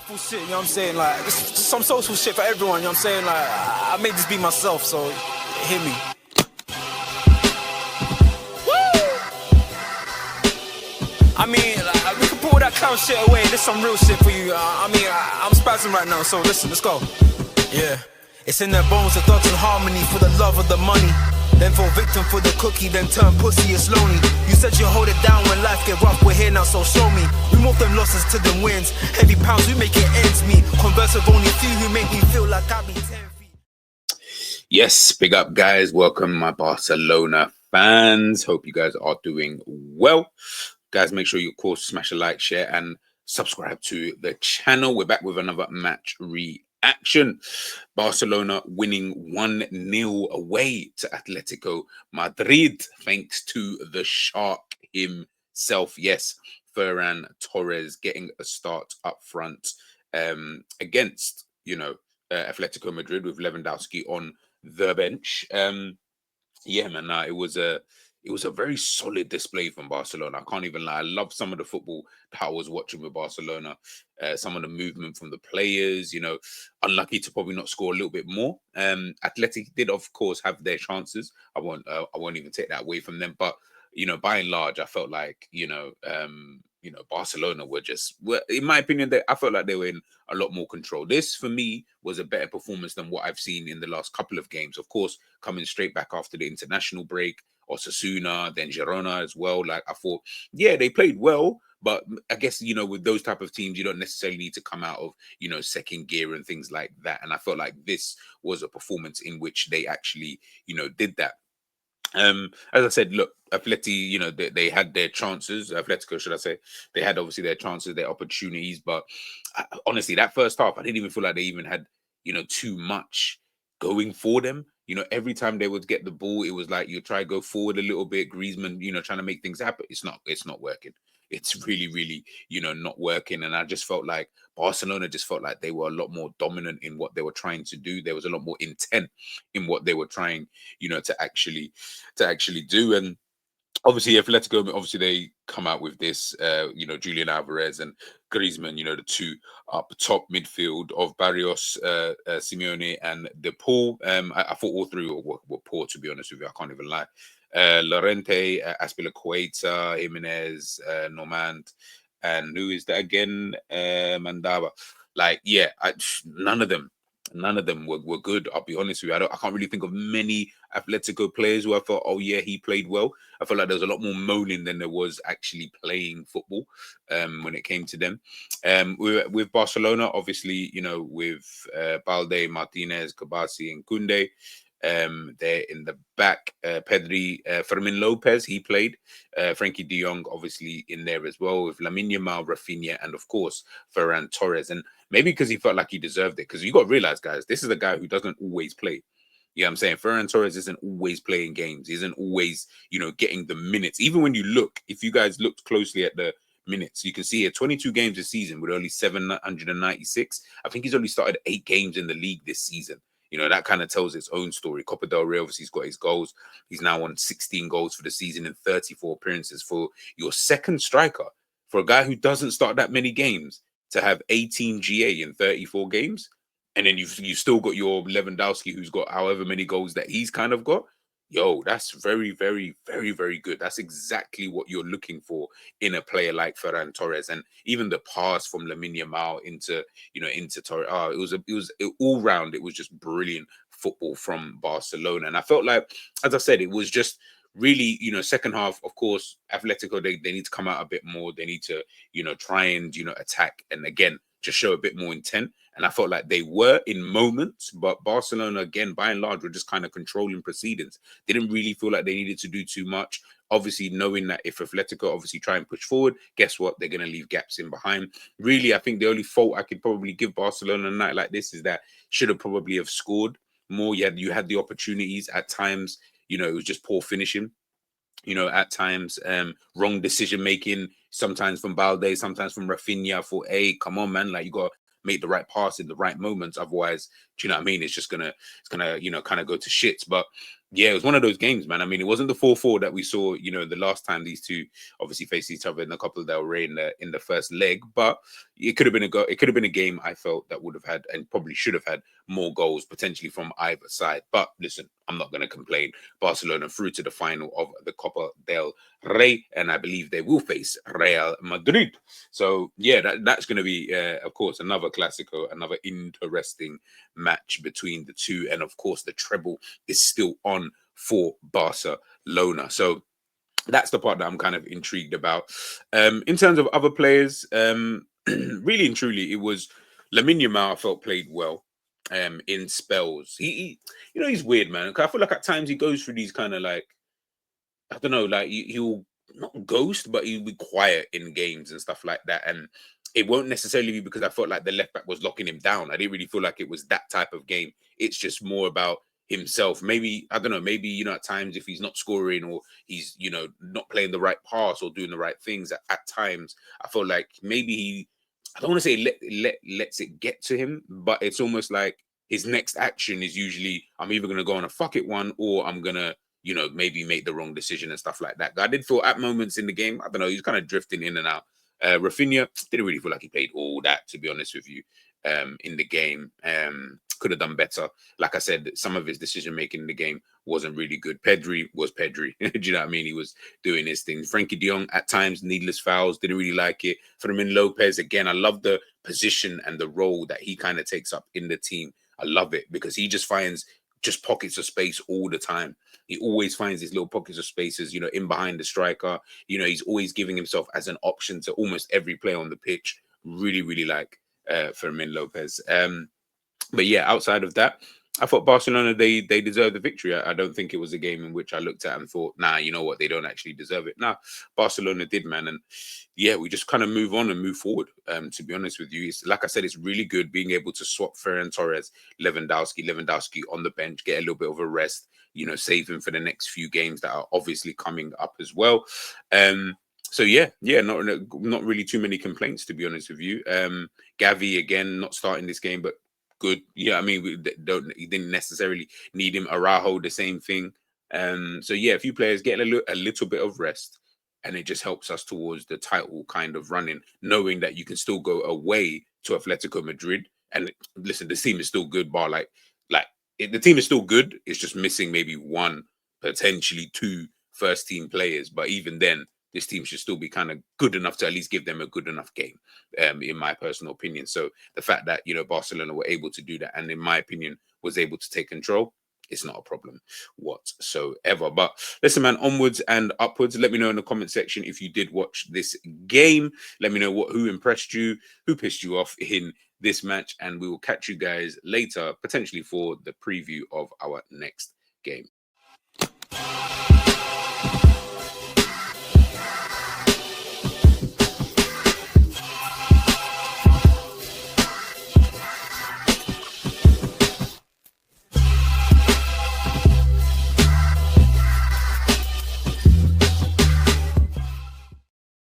Soulful shit, you know what I'm saying? Like, this some social shit for everyone, you know what I'm saying? Like, I made this be myself, so hear me. Woo! I mean, like, we can pull that clown shit away. This some real shit for you. I'm spazzing right now, so listen, let's go. Yeah. It's in their bones, the thugs in harmony for the love of the money. Then fall victim for the cookie, then turn pussy, it's lonely. You said you hold it down when life get rough, we're here now, so show me. We move them losses to them wins. Heavy pounds, we make it ends meet. Converse with only few who make me feel like I be 10 feet. Yes, big up guys. Welcome my Barcelona fans. Hope you guys are doing well. Guys, make sure you, of course, smash a like, share, and subscribe to the channel. We're back with another match reaction. Barcelona winning 1-0 away to Atletico Madrid, thanks to the shark himself. Yes, Ferran Torres getting a start up front against, Atletico Madrid with Lewandowski on the bench. Yeah, man, it was a very solid display from Barcelona. I can't even lie. I love some of the football that I was watching with Barcelona. Some of the movement from the players, unlucky to probably not score a little bit more. Athletic did, of course, have their chances. I won't even take that away from them. But by and large, I felt like Barcelona were in my opinion, I felt like they were in a lot more control. This, for me, was a better performance than what I've seen in the last couple of games. Of course, coming straight back after the international break, Osasuna, then Girona as well. Like, I thought, yeah, they played well, but I guess, with those type of teams, you don't necessarily need to come out of, second gear and things like that. And I felt like this was a performance in which they actually, did that. As I said, look, Atleti, they had their chances. Atletico, should I say? They had obviously their chances, their opportunities, but honestly, that first half, I didn't even feel like they even had, too much going for them. Every time they would get the ball, it was like you try to go forward a little bit. Griezmann, trying to make things happen. It's not working. It's really, really, not working. And I just felt like Barcelona just felt like they were a lot more dominant in what they were trying to do. There was a lot more intent in what they were trying, to actually do. And obviously, Atletico, obviously they come out with this, Julian Alvarez and Griezmann, the two up top midfield of Barrios, Simeone, and De Paul. I thought all three were poor, to be honest with you. I can't even lie. Lorente, Azpilicueta, Jimenez, Normand, and who is that again? Mandaba. Like, yeah, none of them were good. I'll be honest with you. I can't really think of many Atletico players who I thought, oh yeah, he played well. I felt like there was a lot more moaning than there was actually playing football when it came to them. With Barcelona, obviously, with Balde, Martinez, Kabasi, and Kunde. They're in the back. Pedri, Fermin Lopez, he played. Frankie de Jong, obviously, in there as well, with Lamine Yamal, Rafinha, and of course, Ferran Torres. And maybe because he felt like he deserved it. Because you got to realize, guys, this is a guy who doesn't always play. Yeah, I'm saying Ferran Torres isn't always playing games. He isn't always, getting the minutes. Even when you look, if you guys looked closely at the minutes, you can see here 22 games this season with only 796. I think he's only started 8 games in the league this season. That kind of tells its own story. Copa del Rey, obviously, he's got his goals. He's now on 16 goals for the season in 34 appearances. For your second striker, for a guy who doesn't start that many games, to have 18 GA in 34 games, and then you've still got your Lewandowski, who's got however many goals that he's kind of got. Yo, that's very, very, very, very good. That's exactly what you're looking for in a player like Ferran Torres. And even the pass from Lamine Yamal into Torres. It was all round. It was just brilliant football from Barcelona. And I felt like, as I said, it was just really, second half, of course, Atletico, they need to come out a bit more. They need to, try and, attack. And again, just show a bit more intent. And I felt like they were in moments, but Barcelona, again, by and large, were just kind of controlling proceedings. Didn't really feel like they needed to do too much. Obviously, knowing that if Atletico obviously try and push forward, guess what? They're going to leave gaps in behind. Really, I think the only fault I could probably give Barcelona a night like this is that should have probably have scored more. You had the opportunities at times. It was just poor finishing. At times, wrong decision making. Sometimes from Balde, sometimes from Rafinha. For come on, man, like you got to make the right pass in the right moments. Otherwise, do you know what I mean? It's gonna kind of go to shits. But yeah, it was one of those games, man. I mean, it wasn't the 4-4 that we saw, you know, the last time these two obviously faced each other in the Copa del Rey in the first leg, but it could have been it could have been a game I felt that would have had and probably should have had more goals potentially from either side. But listen, I'm not going to complain. Barcelona through to the final of the Copa del Rey, and I believe they will face Real Madrid. So yeah, that's going to be, of course, another Clasico, another interesting match between the two, and of course the treble is still on for Barcelona. So that's the part that I'm kind of intrigued about. In terms of other players, really and truly, it was Lamine Yamal. I felt played well. In spells, you know, he's weird, man. 'Cause I feel like at times he goes through these kind of like, I don't know, like he'll not ghost, but he'll be quiet in games and stuff like that. And it won't necessarily be because I felt like the left back was locking him down. I didn't really feel like it was that type of game. It's just more about himself. Maybe, I don't know, maybe, you know, at times if he's not scoring or he's, you know, not playing the right pass or doing the right things at times, I feel like maybe I don't want to say lets it get to him, but it's almost like his next action is usually, I'm either going to go on a fuck it one or I'm going to, you know, maybe make the wrong decision and stuff like that. I did feel at moments in the game, I don't know, he's kind of drifting in and out. Rafinha didn't really feel like he played all that, to be honest with you, in the game. Could have done better. Like I said, some of his decision making in the game wasn't really good. Pedri was Pedri. Do you know what I mean? He was doing his thing. Frankie de Jong, at times, needless fouls. Didn't really like it. Fermin Lopez, again, I love the position and the role that he kind of takes up in the team. I love it because he just finds just pockets of space all the time. He always finds these little pockets of spaces, you know, in behind the striker. You know, he's always giving himself as an option to almost every player on the pitch. Really, really like Fermin Lopez. But yeah, outside of that, I thought Barcelona, they deserved the victory. I don't think it was a game in which I looked at and thought, nah, you know what, they don't actually deserve it. Nah, Barcelona did, man. And yeah, we just kind of move on and move forward. To be honest with you, it's, like I said, it's really good being able to swap Ferran Torres, Lewandowski on the bench, get a little bit of a rest, you know, save him for the next few games that are obviously coming up as well. So yeah, not really too many complaints, to be honest with you. Gavi again not starting this game, but good. Yeah, I mean, you didn't necessarily need him. Araujo, the same thing. So yeah, a few players get a little bit of rest, and it just helps us towards the title kind of running, knowing that you can still go away to Atletico Madrid. And listen, the team is still good, bar the team is still good. It's just missing maybe one, potentially two first team players. But even then, this team should still be kind of good enough to at least give them a good enough game, in my personal opinion. So the fact that, you know, Barcelona were able to do that, and in my opinion, was able to take control, it's not a problem whatsoever. But listen, man, onwards and upwards. Let me know in the comment section if you did watch this game. Let me know who impressed you, who pissed you off in this match, and we will catch you guys later, potentially for the preview of our next game.